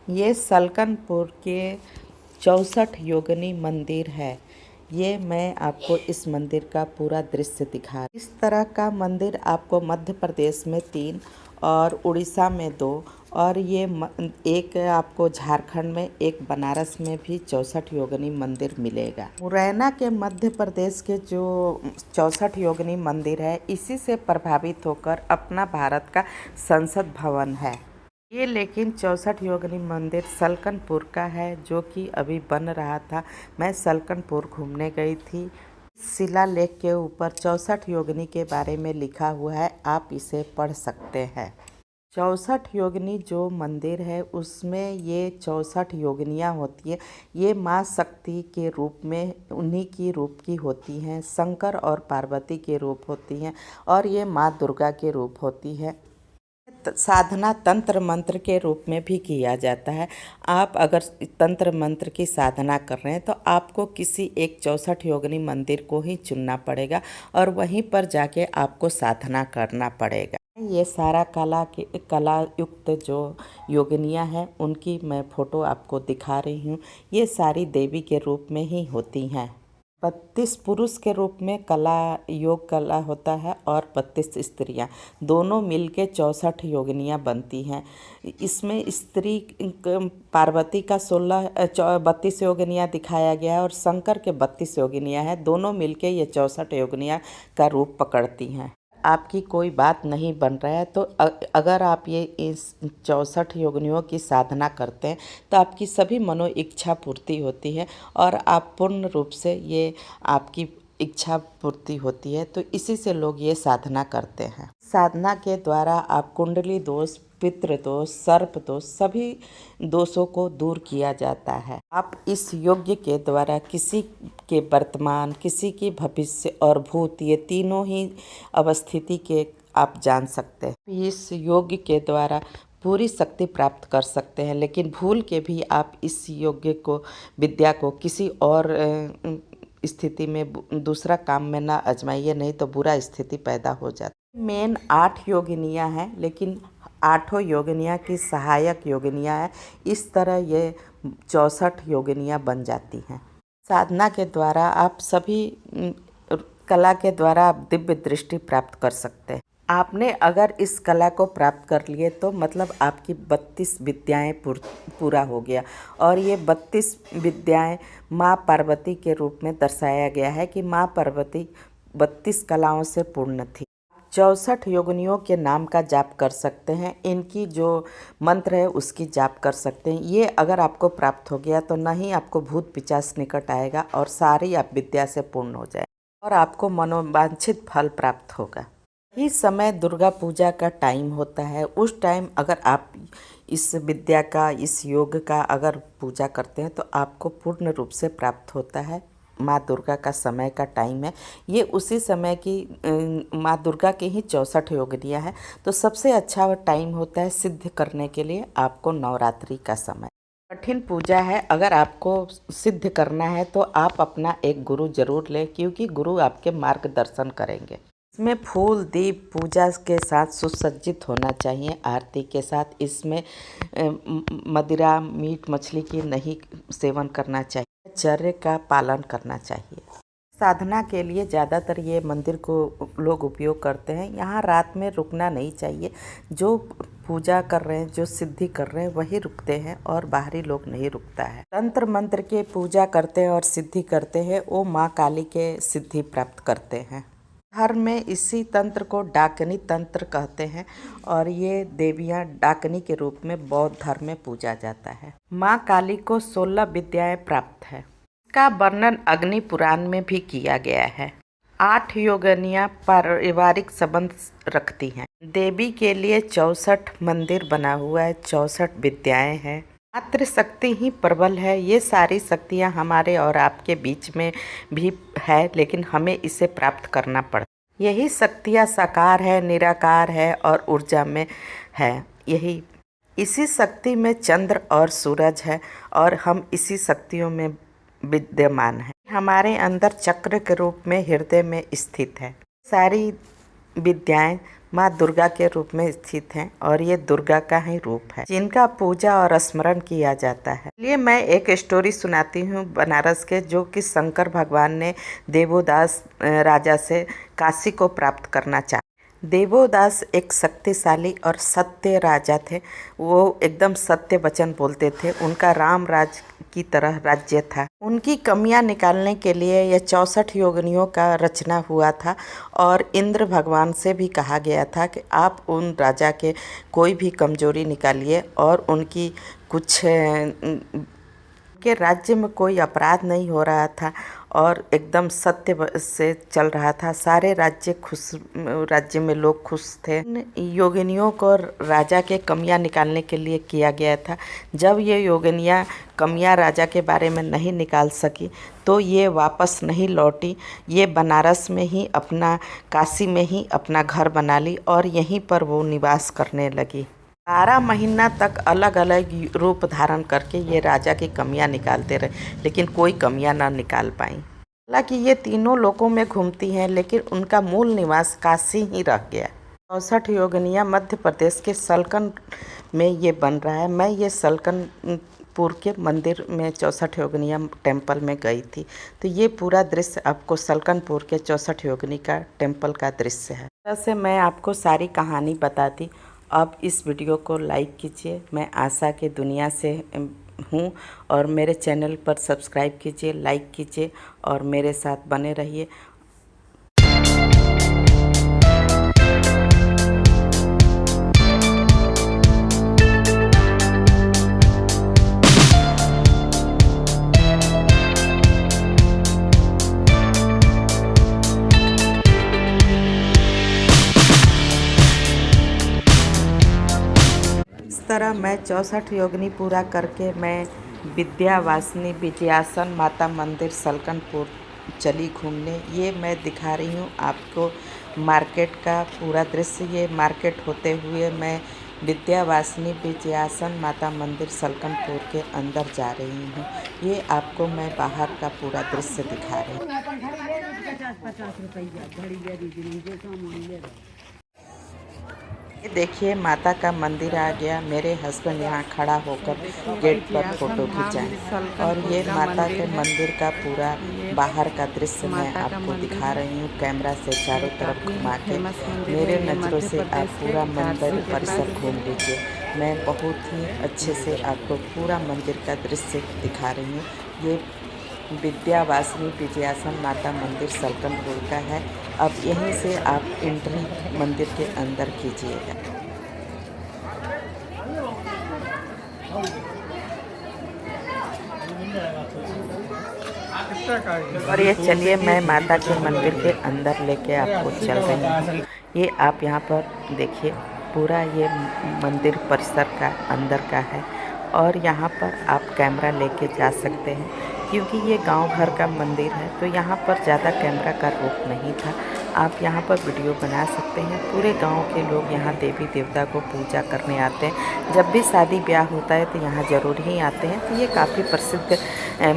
ये सलकनपुर के 64 योगिनी मंदिर है। ये मैं आपको इस मंदिर का पूरा दृश्य दिखा। इस तरह का मंदिर आपको मध्य प्रदेश में 3 और उड़ीसा में 2 और एक आपको झारखंड में, एक बनारस में भी 64 योगिनी मंदिर मिलेगा। मुरैना के मध्य प्रदेश के जो 64 योगिनी मंदिर है, इसी से प्रभावित होकर अपना भारत का संसद भवन है। ये लेकिन 64 योगिनी मंदिर सलकनपुर का है, जो कि अभी बन रहा था। मैं सलकनपुर घूमने गई थी। शिलालेख के ऊपर 64 योगिनी के बारे में लिखा हुआ है, आप इसे पढ़ सकते हैं। 64 योगिनी जो मंदिर है, उसमें ये 64 योगिनियाँ होती है। ये माँ शक्ति के रूप में उन्हीं की रूप की होती हैं, शंकर और पार्वती के रूप होती हैं, और ये माँ दुर्गा के रूप होती है। साधना तंत्र मंत्र के रूप में भी किया जाता है। आप अगर तंत्र मंत्र की साधना कर रहे हैं तो आपको किसी एक 64 योगिनी मंदिर को ही चुनना पड़ेगा और वहीं पर जाके आपको साधना करना पड़ेगा। ये सारा कला युक्त जो योगिनियाँ हैं, उनकी मैं फ़ोटो आपको दिखा रही हूँ। ये सारी देवी के रूप में ही होती हैं। 32 पुरुष के रूप में योग कला होता है और 32 स्त्रियाँ, दोनों मिलके 64 योगिनियाँ बनती हैं। इसमें स्त्री पार्वती का 32 योगिनियाँ दिखाया गया है और शंकर के 32 योगिनियाँ हैं। दोनों मिलके ये 64 योगिनियाँ का रूप पकड़ती हैं। आपकी कोई बात नहीं बन रहा है तो अगर आप ये इस 64 योगिनियों की साधना करते हैं तो आपकी सभी मनो इच्छा पूर्ति होती है और आप पूर्ण रूप से ये आपकी इच्छा पूर्ति होती है। तो इसी से लोग ये साधना करते हैं। साधना के द्वारा आप कुंडली दोष, पितृ दोष, सर्प दोष, सभी दोषों को दूर किया जाता है। आप इस यज्ञ के द्वारा किसी के वर्तमान, किसी की भविष्य और भूत, ये तीनों ही अवस्थिति के आप जान सकते हैं। इस योग्य के द्वारा पूरी शक्ति प्राप्त कर सकते हैं, लेकिन भूल के भी आप इस विद्या को किसी और स्थिति में, दूसरा काम में ना आजमाइए, नहीं तो बुरा स्थिति पैदा हो जाती है। मेन 8 योगिनियाँ हैं, लेकिन 8 योगिनियाँ की सहायक योगिनियाँ हैं। इस तरह ये 64 योगिनियाँ बन जाती हैं। साधना के द्वारा आप सभी कला के द्वारा आप दिव्य दृष्टि प्राप्त कर सकते हैं। आपने अगर इस कला को प्राप्त कर लिए तो मतलब आपकी 32 विद्याएँ पूरा हो गया। और ये 32 विद्याएँ माँ पार्वती के रूप में दर्शाया गया है कि माँ पार्वती 32 कलाओं से पूर्ण थी। 64 योगिनियों के नाम का जाप कर सकते हैं। इनकी जो मंत्र है उसकी जाप कर सकते हैं। ये अगर आपको प्राप्त हो गया तो नहीं आपको भूत पिशाच निकट आएगा और सारी आप विद्या से पूर्ण हो जाए और आपको मनोवांछित फल प्राप्त होगा। इस समय दुर्गा पूजा का टाइम होता है। उस टाइम अगर आप इस विद्या का, इस योग का अगर पूजा करते हैं तो आपको पूर्ण रूप से प्राप्त होता है। माँ दुर्गा का समय का टाइम है। ये उसी समय की माँ दुर्गा की ही 64 योगिनियाँ हैं। तो सबसे अच्छा टाइम होता है सिद्ध करने के लिए आपको नवरात्रि का समय। कठिन पूजा है। अगर आपको सिद्ध करना है तो आप अपना एक गुरु जरूर लें, क्योंकि गुरु आपके मार्गदर्शन करेंगे। इसमें फूल, दीप पूजा के साथ सुसज्जित होना चाहिए। आरती के साथ इसमें मदिरा, मीट मछली की नहीं सेवन करना चाहिए। चर्य का पालन करना चाहिए। साधना के लिए ज़्यादातर ये मंदिर को लोग उपयोग करते हैं। यहाँ रात में रुकना नहीं चाहिए। जो पूजा कर रहे हैं, जो सिद्धि कर रहे हैं, वही रुकते हैं और बाहरी लोग नहीं रुकता है। तंत्र मंत्र के पूजा करते हैं और सिद्धि करते हैं, वो माँ काली के सिद्धि प्राप्त करते हैं। धर्म में इसी तंत्र को डाकनी तंत्र कहते हैं और ये देवियाँ डाकनी के रूप में बौद्ध धर्म में पूजा जाता है। माँ काली को 16 विद्याएं प्राप्त है। इसका वर्णन अग्नि पुराण में भी किया गया है। 8 योगिनियाँ पारिवारिक संबंध रखती हैं। देवी के लिए 64 मंदिर बना हुआ है, 64 विद्याएं हैं। मात्र शक्ति ही प्रबल है। ये सारी शक्तियाँ हमारे और आपके बीच में भी है, लेकिन हमें इसे प्राप्त करना पड़ता है। यही शक्तियाँ साकार है, निराकार है और ऊर्जा में है। इसी शक्ति में चंद्र और सूरज है और हम इसी शक्तियों में विद्यमान है। हमारे अंदर चक्र के रूप में हृदय में स्थित है। सारी विद्याएं माँ दुर्गा के रूप में स्थित हैं और ये दुर्गा का ही रूप है जिनका पूजा और स्मरण किया जाता है। चलिए मैं एक स्टोरी सुनाती हूँ बनारस के, जो कि शंकर भगवान ने देवोदास राजा से काशी को प्राप्त करना चाहा। देवोदास एक शक्तिशाली और सत्य राजा थे। वो एकदम सत्य वचन बोलते थे। उनका राम राज की तरह राज्य था। उनकी कमियां निकालने के लिए यह 64 योगिनियों का रचना हुआ था और इंद्र भगवान से भी कहा गया था कि आप उन राजा के कोई भी कमजोरी निकालिए और उनकी कुछ के राज्य में कोई अपराध नहीं हो रहा था और एकदम सत्य से चल रहा था। सारे राज्य में लोग खुश थे। योगिनियों को राजा के कमियां निकालने के लिए किया गया था। जब ये योगिनियां कमियां राजा के बारे में नहीं निकाल सकी तो ये वापस नहीं लौटी। ये बनारस में ही काशी में ही अपना घर बना ली और यहीं पर वो निवास करने लगी। 12 महीना तक अलग अलग रूप धारण करके ये राजा की कमियां निकालते रहे, लेकिन कोई कमियां ना निकाल पाई। हालांकि ये तीनों लोकों में घूमती हैं, लेकिन उनका मूल निवास काशी ही रह गया। 64 योगिनियाँ मध्य प्रदेश के सलकन में ये बन रहा है। मैं ये सलकनपुर के मंदिर में 64 योगिनियाँ टेम्पल में गई थी, तो ये पूरा दृश्य आपको सलकनपुर के 64 योगिनी का टेम्पल का दृश्य है। वैसे मैं आपको सारी कहानी बताती। आप इस वीडियो को लाइक कीजिए। मैं आशा की दुनिया से हूँ और मेरे चैनल पर सब्सक्राइब कीजिए, लाइक कीजिए और मेरे साथ बने रहिए। इस तरह मैं 64 योगिनी पूरा करके मैं विद्यावासिनी विजयासन माता मंदिर सलकनपुर चली घूमने। ये मैं दिखा रही हूँ आपको मार्केट का पूरा दृश्य। ये मार्केट होते हुए मैं विद्यावासिनी विजयासन माता मंदिर सलकनपुर के अंदर जा रही हूँ। ये आपको मैं बाहर का पूरा दृश्य दिखा रही हूँ। ये देखिए माता का मंदिर आ गया। मेरे हस्बैंड यहाँ खड़ा होकर गेट पर फोटो खिंचाएं और ये माता के मंदिर का पूरा बाहर का दृश्य मैं आपको दिखा रही हूँ कैमरा से चारों तरफ घुमा के। मेरे नज़रों से आप पूरा मंदिर परिसर घूम लीजिए। मैं बहुत ही अच्छे से आपको पूरा मंदिर का दृश्य दिखा रही हूँ। ये विद्यावासिनी विजयासन माता मंदिर सलकनपुर का है। अब यहीं से आप एंट्री मंदिर के अंदर कीजिएगा। और ये चलिए मैं माता के मंदिर के अंदर लेके आपको चल रही हूँ। ये आप यहाँ पर देखिए पूरा ये मंदिर परिसर का अंदर का है और यहाँ पर आप कैमरा लेके जा सकते हैं क्योंकि ये गांव भर का मंदिर है, तो यहाँ पर ज़्यादा कैमरा का रोक नहीं था। आप यहाँ पर वीडियो बना सकते हैं। पूरे गांव के लोग यहाँ देवी देवता को पूजा करने आते हैं। जब भी शादी ब्याह होता है तो यहाँ ज़रूर ही आते हैं। तो ये काफ़ी प्रसिद्ध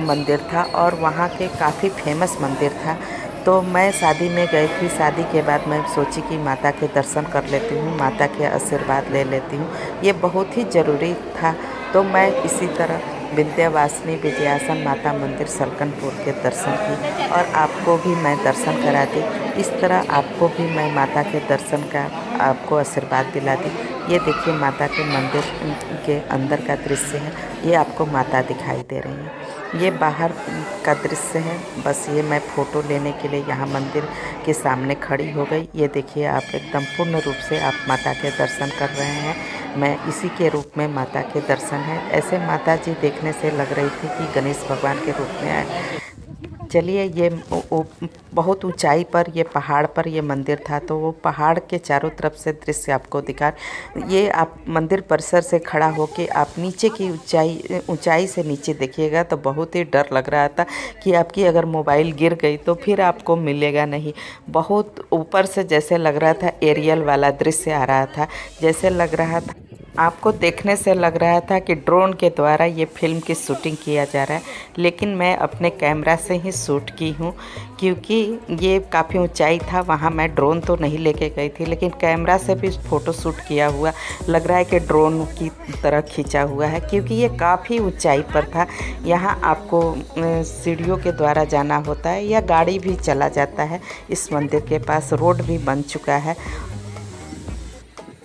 मंदिर था और वहाँ के काफ़ी फेमस मंदिर था। तो मैं शादी में गई थी। शादी के बाद मैं सोची कि माता के दर्शन कर लेती हूँ, माता के आशीर्वाद ले लेती हूँ। ये बहुत ही ज़रूरी था। तो मैं इसी तरह विद्यावासिनी विजयासन माता मंदिर सलकनपुर के दर्शन की और आपको भी मैं दर्शन करा दी। इस तरह आपको भी मैं माता के दर्शन का आपको आशीर्वाद दिला दी। ये देखिए माता के मंदिर के अंदर का दृश्य है। ये आपको माता दिखाई दे रही है। ये बाहर का दृश्य है। बस ये मैं फ़ोटो लेने के लिए यहाँ मंदिर के सामने खड़ी हो गई। ये देखिए आप एकदम पूर्ण रूप से आप माता के दर्शन कर रहे हैं। मैं इसी के रूप में माता के दर्शन है। ऐसे माता जी देखने से लग रही थी कि गणेश भगवान के रूप में आए। चलिए ये बहुत ऊंचाई पर ये पहाड़ पर ये मंदिर था, तो वो पहाड़ के चारों तरफ से दृश्य आपको दिखा। ये आप मंदिर परिसर से खड़ा होके आप नीचे की ऊंचाई से नीचे देखिएगा तो बहुत ही डर लग रहा था कि आपकी अगर मोबाइल गिर गई तो फिर आपको मिलेगा नहीं। बहुत ऊपर से जैसे लग रहा था एरियल वाला दृश्य आ रहा था, जैसे लग रहा था आपको देखने से लग रहा था कि ड्रोन के द्वारा ये फिल्म की शूटिंग किया जा रहा है, लेकिन मैं अपने कैमरा से ही शूट की हूँ, क्योंकि ये काफ़ी ऊंचाई था। वहाँ मैं ड्रोन तो नहीं लेके गई थी, लेकिन कैमरा से भी फ़ोटो शूट किया हुआ लग रहा है कि ड्रोन की तरह खींचा हुआ है, क्योंकि ये काफ़ी ऊंचाई पर था। यहाँ आपको सीढ़ियों के द्वारा जाना होता है या गाड़ी भी चला जाता है। इस मंदिर के पास रोड भी बन चुका है।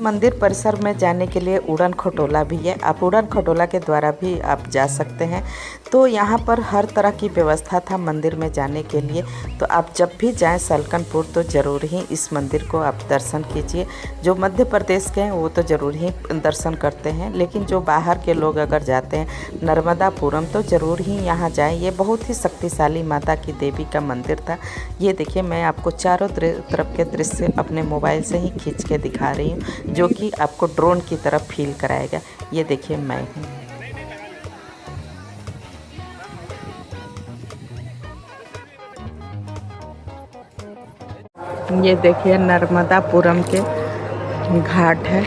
मंदिर परिसर में जाने के लिए उड़न खटोला भी है। आप उड़न खटोला के द्वारा भी आप जा सकते हैं। तो यहाँ पर हर तरह की व्यवस्था था मंदिर में जाने के लिए। तो आप जब भी जाएं सलकनपुर तो ज़रूर ही इस मंदिर को आप दर्शन कीजिए। जो मध्य प्रदेश के हैं वो तो ज़रूर ही दर्शन करते हैं, लेकिन जो बाहर के लोग अगर जाते हैं नर्मदापुरम तो ज़रूर ही यहाँ जाएं। ये बहुत ही शक्तिशाली माता की देवी का मंदिर था। ये देखिए, मैं आपको चारों तरफ के दृश्य अपने मोबाइल से ही खींच के दिखा रही हूँ, जो कि आपको ड्रोन की तरफ फील कराएगा। ये देखिए मैं हूँ। ये देखिए नर्मदापुरम के घाट है।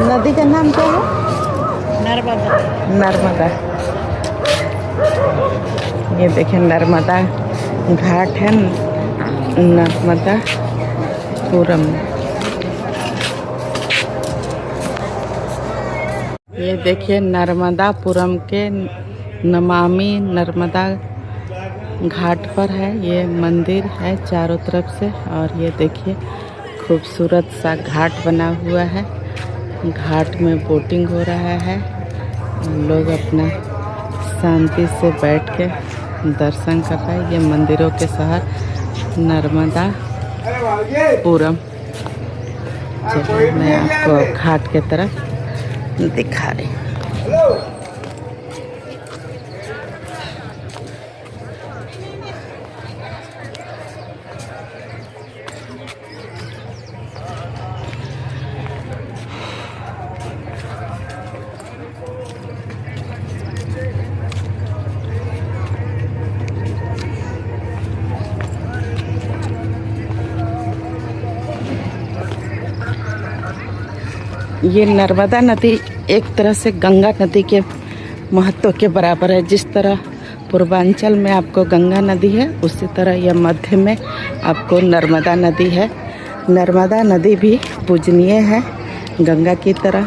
नदी का नाम क्या है? नर्मदा। नर्मदा। ये देखिए नर्मदा घाट है नर्मदापुरम। ये देखिए नर्मदापुरम के नमामि नर्मदा घाट पर है। ये मंदिर है चारों तरफ से, और ये देखिए खूबसूरत सा घाट बना हुआ है। घाट में बोटिंग हो रहा है। लोग अपना शांति से बैठ के दर्शन कर रहे हैं। ये मंदिरों के शहर नर्मदापुरम। चलिए मैं आपको घाट के तरफ दिखा रही हूँ। ये नर्मदा नदी एक तरह से गंगा नदी के महत्व के बराबर है। जिस तरह पूर्वांचल में आपको गंगा नदी है, उसी तरह यह मध्य में आपको नर्मदा नदी है। नर्मदा नदी भी पूजनीय है गंगा की तरह।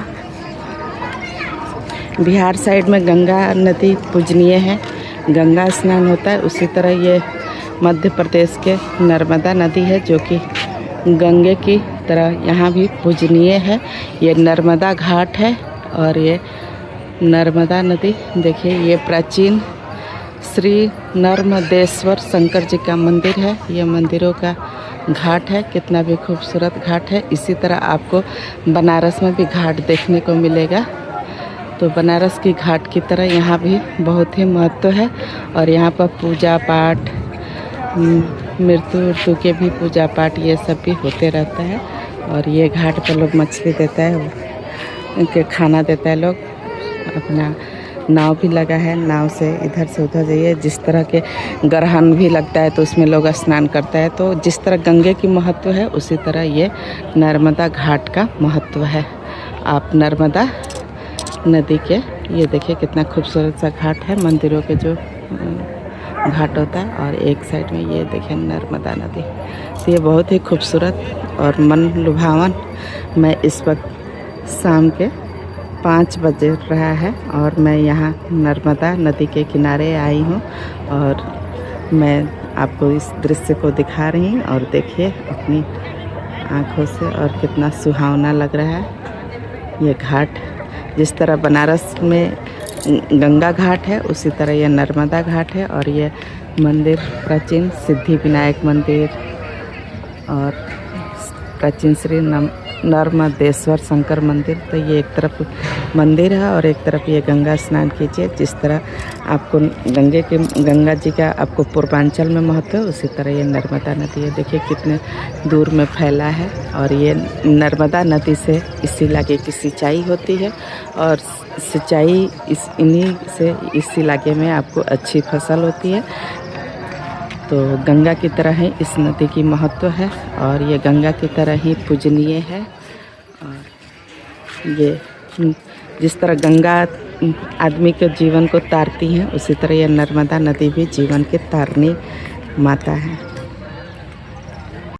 बिहार साइड में गंगा नदी पूजनीय है, गंगा स्नान होता है। उसी तरह ये मध्य प्रदेश के नर्मदा नदी है, जो कि गंगे की तरह यहाँ भी पूजनीय है। ये नर्मदा घाट है, और ये नर्मदा नदी देखिए, ये प्राचीन श्री नर्मदेश्वर शंकर जी का मंदिर है। ये मंदिरों का घाट है, कितना भी खूबसूरत घाट है। इसी तरह आपको बनारस में भी घाट देखने को मिलेगा। तो बनारस की घाट की तरह यहाँ भी बहुत ही महत्व है, और यहाँ पर पूजा पाठ, मृत्यु के भी पूजा पाठ ये सब भी होते रहता है। और ये घाट पर लोग मछली देता है, उनके खाना देता है लोग। अपना नाव भी लगा है, नाव से इधर से उधर जाइए। जिस तरह के ग्रहण भी लगता है तो उसमें लोग स्नान करता है। तो जिस तरह गंगे की महत्व है, उसी तरह ये नर्मदा घाट का महत्व है। आप नर्मदा नदी के ये देखिए कितना खूबसूरत सा घाट है, मंदिरों के जो घाट होता है। और एक साइड में ये देखिए नर्मदा नदी। तो ये बहुत ही खूबसूरत और मन लुभावन। मैं इस वक्त शाम के 5 बज रहा है, और मैं यहाँ नर्मदा नदी के किनारे आई हूँ, और मैं आपको इस दृश्य को दिखा रही हूँ। और देखिए अपनी आँखों से, और कितना सुहावना लग रहा है ये घाट। जिस तरह बनारस में गंगा घाट है, उसी तरह ये नर्मदा घाट है। और ये मंदिर प्राचीन सिद्धि विनायक मंदिर और प्राचीन श्री नर्मदेश्वर शंकर मंदिर। तो ये एक तरफ मंदिर है और एक तरफ ये गंगा स्नान कीजिए। जिस तरह आपको गंगा जी का आपको पूर्वांचल में महत्व है, उसी तरह ये नर्मदा नदी है। देखिए कितने दूर में फैला है और ये नर्मदा नदी से इस इलाके की सिंचाई होती है और सिंचाई इन्हीं से इस इलाके में आपको अच्छी फसल होती है। तो गंगा की तरह ही इस नदी की महत्व है और ये गंगा की तरह ही पूजनीय है। और ये जिस तरह गंगा आदमी के जीवन को तारती है, उसी तरह ये नर्मदा नदी भी जीवन की तारनी माता है।